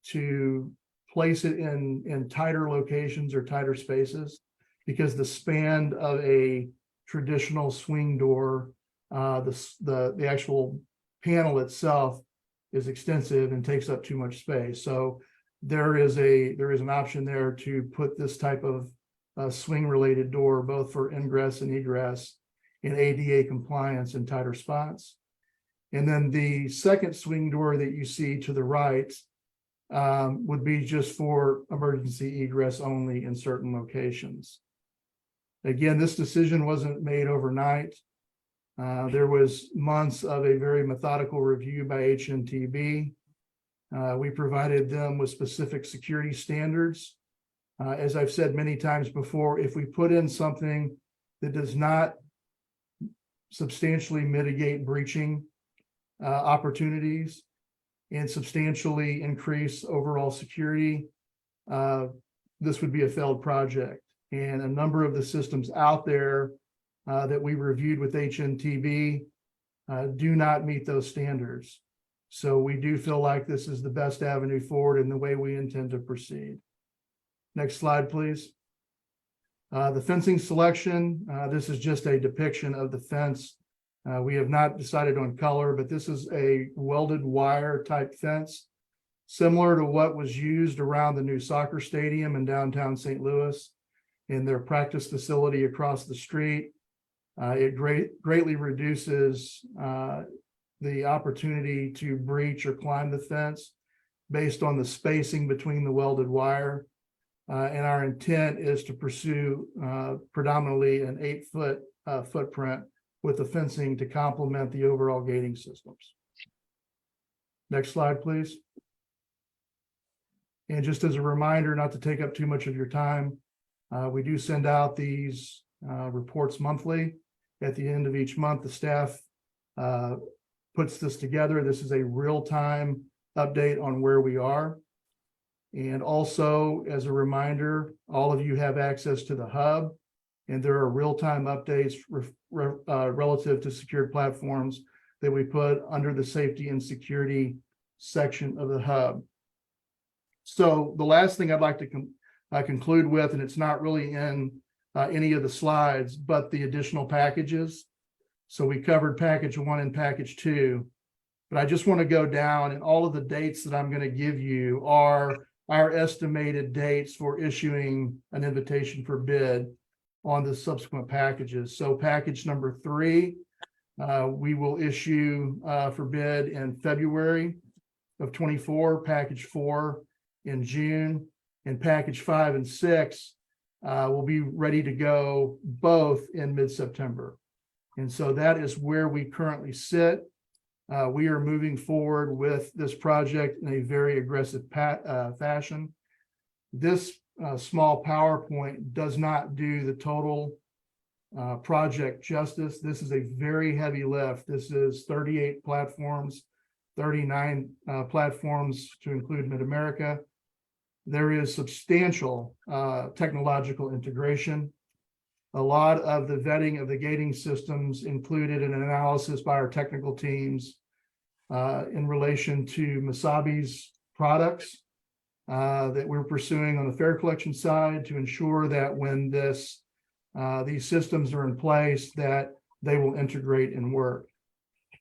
to place it in tighter locations or tighter spaces, because the span of a traditional swing door, the actual panel itself is extensive and takes up too much space. So there is an option there to put this type of swing related door, both for ingress and egress, in ADA compliance in tighter spots. And then the second swing door that you see to the right would be just for emergency egress only in certain locations. Again, this decision wasn't made overnight. There was months of a very methodical review by HNTB. We provided them with specific security standards. As I've said many times before, if we put in something that does not substantially mitigate breaching opportunities and substantially increase overall security, this would be a failed project. And a number of the systems out there that we reviewed with HNTB do not meet those standards. So we do feel like this is the best avenue forward in the way we intend to proceed. Next slide, please. The fencing selection, this is just a depiction of the fence. We have not decided on color, but this is a welded wire type fence similar to what was used around the new soccer stadium in downtown St. Louis in their practice facility across the street. It greatly reduces the opportunity to breach or climb the fence based on the spacing between the welded wire. And our intent is to pursue predominantly an 8-foot footprint with the fencing to complement the overall gating systems. Next slide, please. And just as a reminder, not to take up too much of your time, we do send out these reports monthly. At the end of each month, the staff puts this together. This is a real-time update on where we are. And also, as a reminder, all of you have access to the hub, and there are real-time updates relative to secured platforms that we put under the safety and security section of the hub. So the last thing I'd like to conclude with, and it's not really in any of the slides, but the additional packages. So we covered package 1 and package 2, but I just want to go down, and all of the dates that I'm going to give you are our estimated dates for issuing an invitation for bid on the subsequent packages. So package number 3, we will issue for bid in February of 24, package 4 in June, and package 5 and 6 will be ready to go both in mid-September. And so that is where we currently sit. We are moving forward with this project in a very aggressive fashion. This small PowerPoint does not do the total project justice. This is a very heavy lift. This is 38 platforms, 39 platforms to include Mid-America. There is substantial technological integration. A lot of the vetting of the gating systems included an analysis by our technical teams in relation to Misabi's products that we're pursuing on the fare collection side to ensure that when these systems are in place, that they will integrate and work.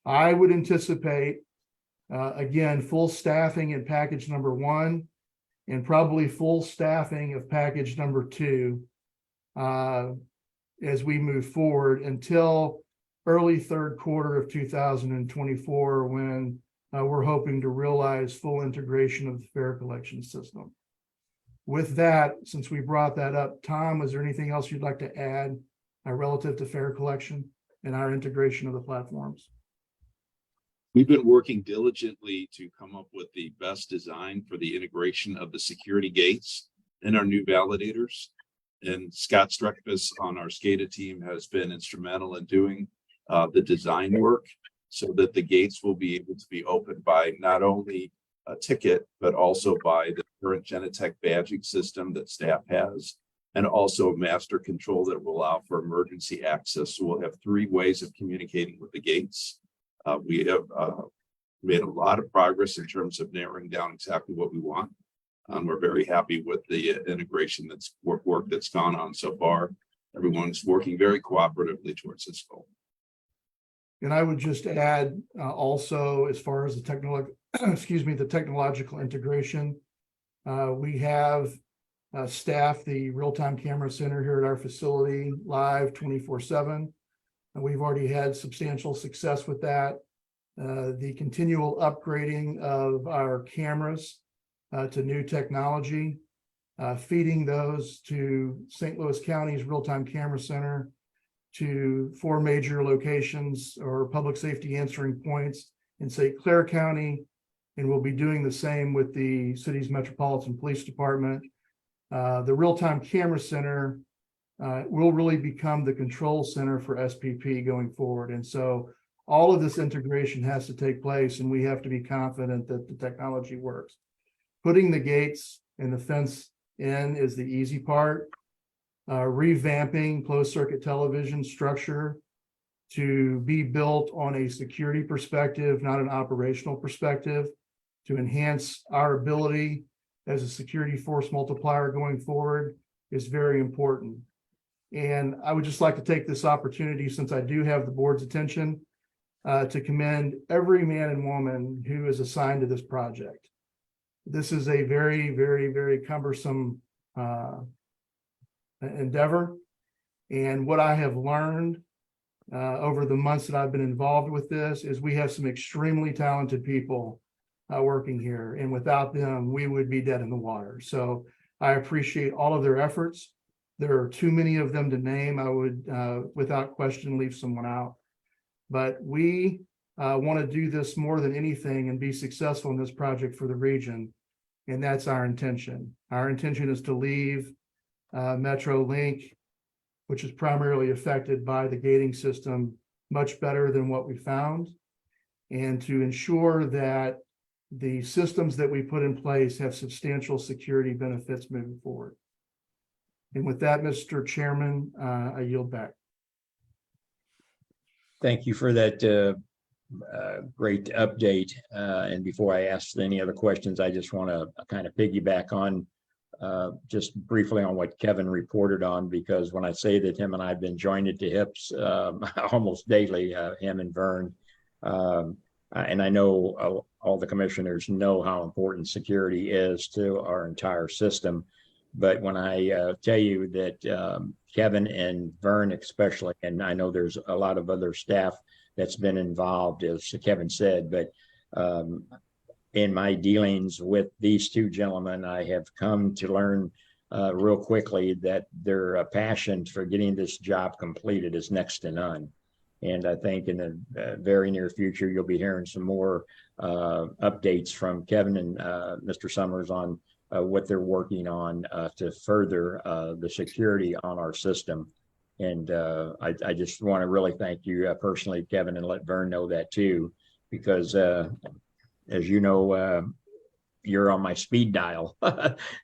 I would anticipate, again, full staffing in package number 1 and probably full staffing of package number 2 as we move forward until early third quarter of 2024, when we're hoping to realize full integration of the fare collection system. With that, since we brought that up, Tom, is there anything else you'd like to add relative to fare collection and our integration of the platforms? We've been working diligently to come up with the best design for the integration of the security gates and our new validators. And Scott Streckfus on our SCADA team has been instrumental in doing the design work so that the gates will be able to be opened by not only a ticket, but also by the current Genetec badging system that staff has, and also master control that will allow for emergency access. So we'll have 3 ways of communicating with the gates. We have made a lot of progress in terms of narrowing down exactly what we want. We're very happy with the integration work that's gone on so far. Everyone's working very cooperatively towards this goal. And I would just add also, as far as the technological integration, we have staffed the real-time camera center here at our facility live 24/7. And we've already had substantial success with that. The continual upgrading of our cameras to new technology, feeding those to St. Louis County's real-time camera center, to 4 major locations or public safety answering points in St. Clair County, and we'll be doing the same with the city's Metropolitan Police Department. The real-time camera center will really become the control center for SPP going forward. And so all of this integration has to take place, and we have to be confident that the technology works. Putting the gates and the fence in is the easy part. Revamping closed circuit television structure to be built on a security perspective, not an operational perspective, to enhance our ability as a security force multiplier going forward is very important. And I would just like to take this opportunity, since I do have the board's attention, to commend every man and woman who is assigned to this project. This is a very, very, very cumbersome endeavor. And what I have learned over the months that I've been involved with this is we have some extremely talented people working here. And without them, we would be dead in the water. So I appreciate all of their efforts. There are too many of them to name. I would, without question, leave someone out. But we want to do this more than anything and be successful in this project for the region. And that's our intention. Our intention is to leave MetroLink, which is primarily affected by the gating system, much better than what we found, and to ensure that the systems that we put in place have substantial security benefits moving forward. And with that, Mr. Chairman, I yield back. Thank you for that great update. And before I ask any other questions, I just want to kind of piggyback on just briefly on what Kevin reported on, because when I say that him and I have been joined at the hips almost daily, him and Vern, and I know all the commissioners know how important security is to our entire system. But when I tell you that Kevin and Vern especially, and I know there's a lot of other staff that's been involved, as Kevin said, but in my dealings with these two gentlemen, I have come to learn real quickly that their passion for getting this job completed is next to none. And I think in the very near future, you'll be hearing some more updates from Kevin and Mr. Summers on what they're working on to further the security on our system. And I just want to really thank you personally, Kevin, and let Vern know that too, because as you know, you're on my speed dial.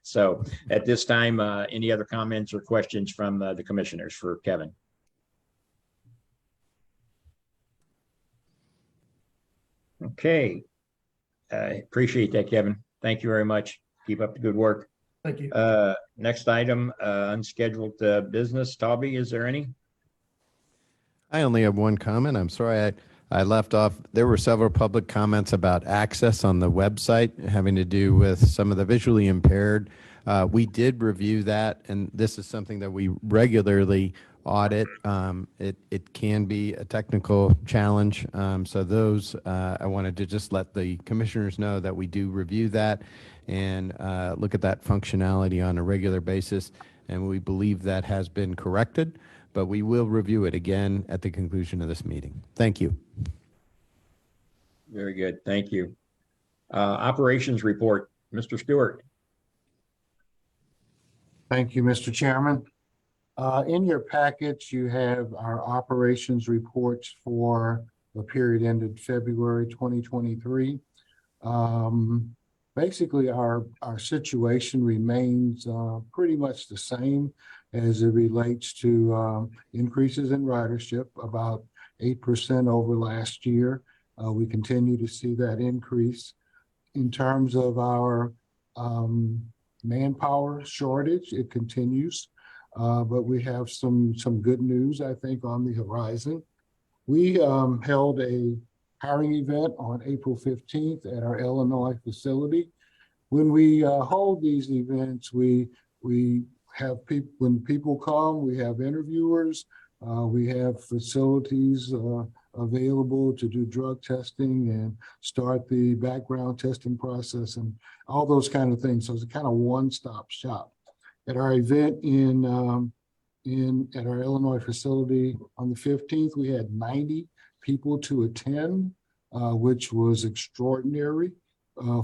So at this time, any other comments or questions from the commissioners for Kevin? Okay. I appreciate that, Kevin. Thank you very much. Keep up the good work. Thank you. Next item, unscheduled business. Toby, is there any? I only have one comment. I'm sorry I left off. There were several public comments about access on the website having to do with some of the visually impaired. We did review that, and this is something that we regularly audit. It can be a technical challenge. So those, I wanted to just let the commissioners know that we do review that and look at that functionality on a regular basis. And we believe that has been corrected, but we will review it again at the conclusion of this meeting. Thank you. Very good. Thank you. Operations report, Mr. Stewart. Thank you, Mr. Chairman. In your package, you have our operations reports for the period ended February 2023. Basically, our situation remains pretty much the same as it relates to increases in ridership, about 8% over last year. We continue to see that increase. In terms of our manpower shortage, it continues, but we have some good news, I think, on the horizon. We held a hiring event on April 15th at our Illinois facility. When we hold these events, we have people, when people come, we have interviewers, we have facilities available to do drug testing and start the background testing process and all those kind of things. So it's a kind of one-stop shop. At our event at our Illinois facility on the 15th, we had 90 people to attend, which was extraordinary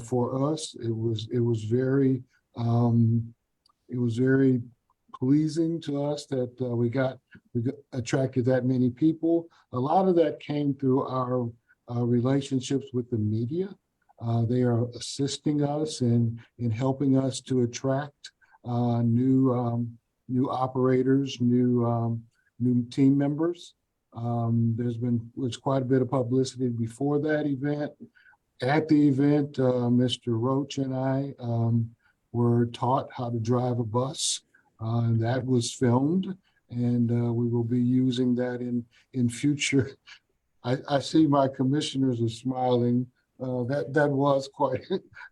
for us. It was very pleasing to us that we attracted that many people. A lot of that came through our relationships with the media. They are assisting us in helping us to attract new operators, new team members. There's quite a bit of publicity before that event. At the event, Mr. Roach and I were taught how to drive a bus. That was filmed, and we will be using that in future. I see my commissioners are smiling. That was quite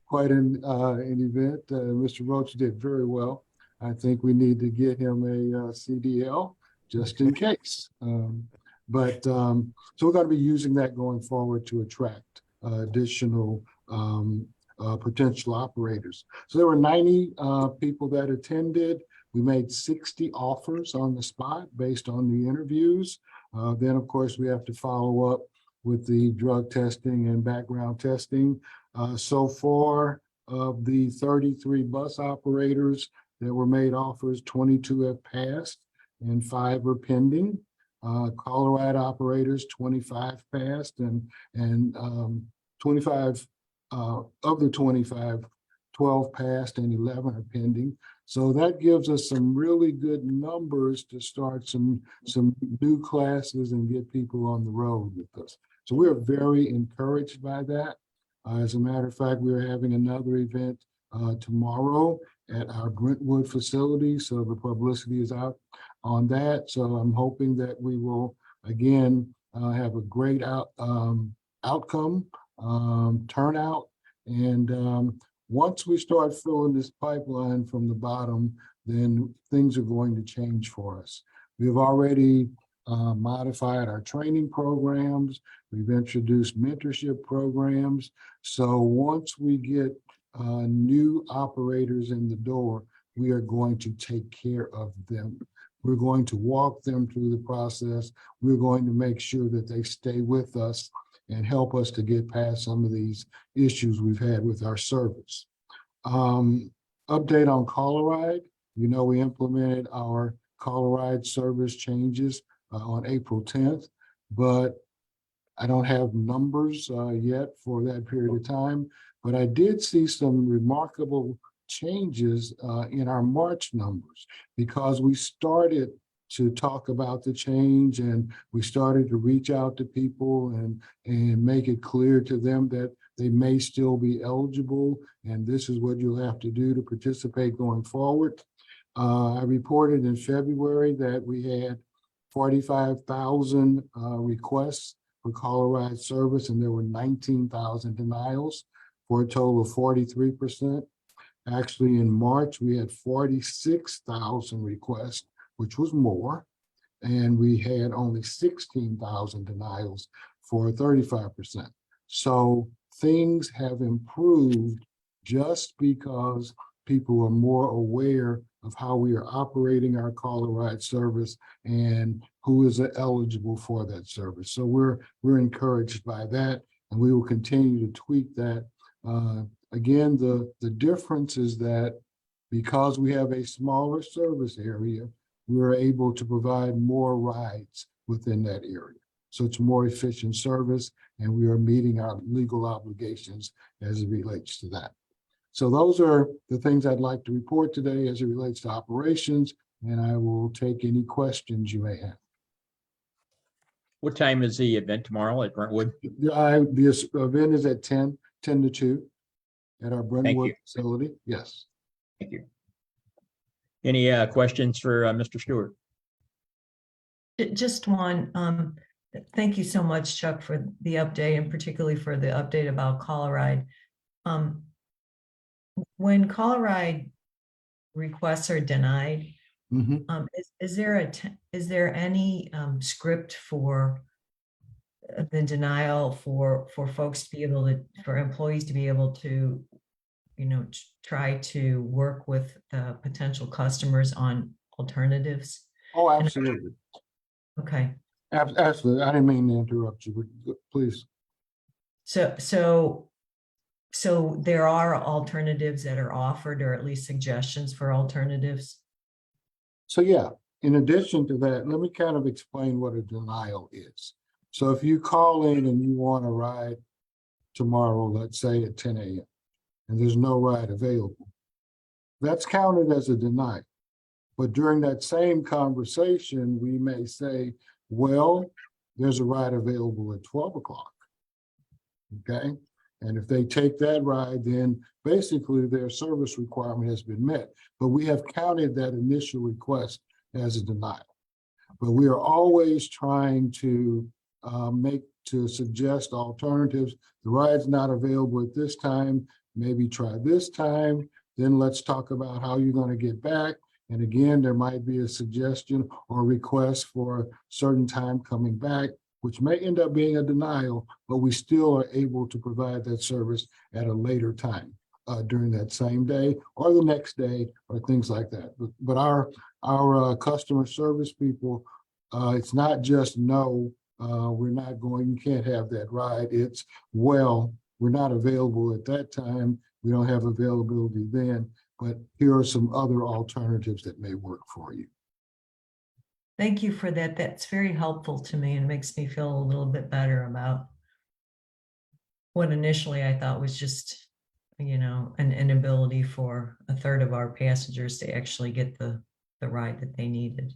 quite an event. Mr. Roach did very well. I think we need to get him a CDL just in case. So we're going to be using that going forward to attract additional potential operators. So there were 90 people that attended. We made 60 offers on the spot based on the interviews. Then, of course, we have to follow up with the drug testing and background testing. So far, of the 33 bus operators that were made offers, 22 have passed and 5 are pending. Colorado operators, 25 passed, and 25 of the 25, 12 passed and 11 are pending. So that gives us some really good numbers to start some new classes and get people on the road with us. So we're very encouraged by that. As a matter of fact, we're having another event tomorrow at our Brentwood facility. So the publicity is out on that. So I'm hoping that we will, again, have a great outcome, turnout. And once we start filling this pipeline from the bottom, then things are going to change for us. We've already modified our training programs. We've introduced mentorship programs. So once we get new operators in the door, we are going to take care of them. We're going to walk them through the process. We're going to make sure that they stay with us and help us to get past some of these issues we've had with our service. Update on Coloride. You know, we implemented our Coloride service changes on April 10th, but I don't have numbers yet for that period of time, but I did see some remarkable changes in our March numbers because we started to talk about the change and we started to reach out to people and make it clear to them that they may still be eligible and this is what you'll have to do to participate going forward. I reported in February that we had 45,000 requests for Coloride service and there were 19,000 denials for a total of 43%. Actually, in March, we had 46,000 requests, which was more, and we had only 16,000 denials for 35%. So things have improved just because people are more aware of how we are operating our Coloride service and who is eligible for that service. So we're encouraged by that, and we will continue to tweak that. Again, the difference is that because we have a smaller service area, we're able to provide more rides within that area. So it's more efficient service, and we are meeting our legal obligations as it relates to that. So those are the things I'd like to report today as it relates to operations, and I will take any questions you may have. What time is the event tomorrow at Brentwood? The event is at 10 to 2 at our Brentwood facility. Yes. Thank you. Any questions for Mr. Stewart? Just one. Thank you so much, Chuck, for the update and particularly for the update about Coloride. When Coloride requests are denied, is there any script for the denial for folks to be able to, for employees to be able to, try to work with the potential customers on alternatives? Oh, absolutely. Okay. Absolutely. I didn't mean to interrupt you, but please. So there are alternatives that are offered, or at least suggestions for alternatives? So yeah, in addition to that, let me kind of explain what a denial is. So if you call in and you want to ride tomorrow, let's say at 10 a.m., and there's no ride available, that's counted as a denial. But during that same conversation, we may say, well, there's a ride available at 12 o'clock. Okay. And if they take that ride, then basically their service requirement has been met. But we have counted that initial request as a denial. But we are always trying to make to suggest alternatives. The ride's not available at this time, maybe try this time. Then let's talk about how you're going to get back. And again, there might be a suggestion or request for a certain time coming back, which may end up being a denial, but we still are able to provide that service at a later time during that same day or the next day or things like that. But our customer service people, it's not just no, we're not going, you can't have that ride. It's, well, we're not available at that time. We don't have availability then, but here are some other alternatives that may work for you. Thank you for that. That's very helpful to me and makes me feel a little bit better about what initially I thought was just, you know, an inability for a third of our passengers to actually get the ride that they needed.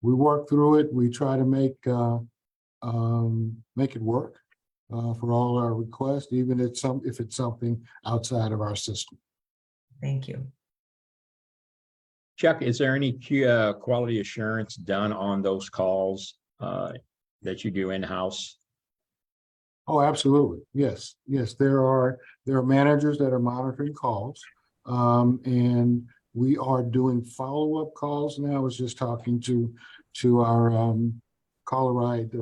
We work through it. We try to make it work for all our requests, even if it's something outside of our system. Thank you. Chuck, is there any quality assurance done on those calls that you do in-house? Oh, absolutely. Yes. Yes, there are managers that are monitoring calls. And we are doing follow-up calls now. I was just talking to our Caller Ride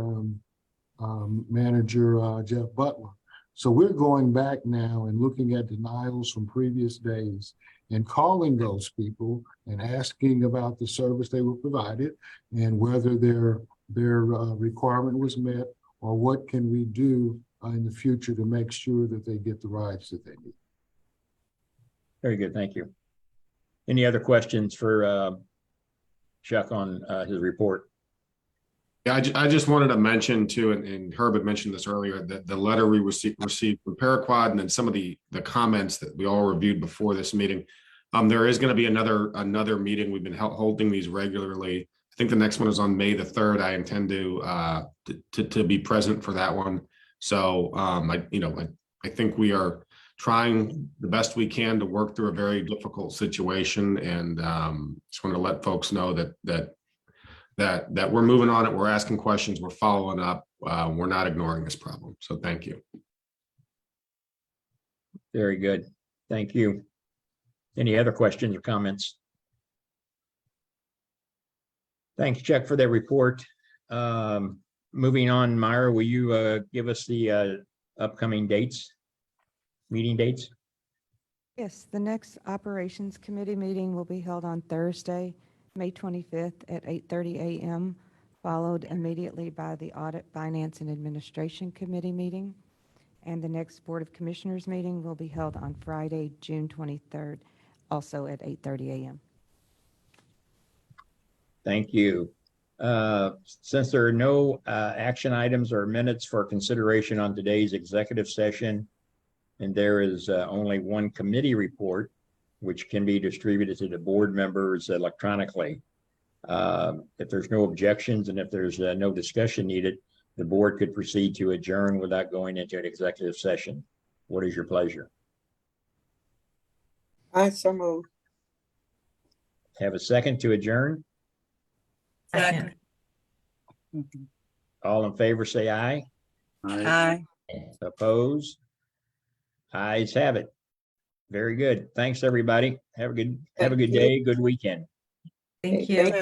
manager, Jeff Butler. So we're going back now and looking at denials from previous days and calling those people and asking about the service they were provided and whether their requirement was met, or what can we do in the future to make sure that they get the rides that they need. Very good, thank you. Any other questions for Chuck on his report? Yeah, I just wanted to mention too, and Herb had mentioned this earlier, that the letter we received from Paraquad and then some of the comments that we all reviewed before this meeting. There is going to be another meeting. We've been holding these regularly. I think the next one is on May the 3rd. I intend to be present for that one. So I think we are trying the best we can to work through a very difficult situation, and just want to let folks know that we're moving on it. We're asking questions. We're following up. We're not ignoring this problem. So thank you. Very good. Thank you. Any other questions or comments? Thanks, Chuck, for that report. Moving on, Myra, will you give us the upcoming dates, meeting dates? Yes, the next Operations Committee meeting will be held on Thursday, May 25th at 8:30 a.m., followed immediately by the Audit, Finance, and Administration Committee meeting. And the next Board of Commissioners meeting will be held on Friday, June 23rd, also at 8:30 a.m. Thank you. Since there are no action items or minutes for consideration on today's executive session, and there is only one committee report, which can be distributed to the board members electronically. If there's no objections and if there's no discussion needed, the board could proceed to adjourn without going into an executive session. What is your pleasure? I so move. Have a second to adjourn? Second. All in favor, say aye. Aye. Opposed? Ayes have it. Very good. Thanks, everybody. Have a good day, good weekend. Thank you.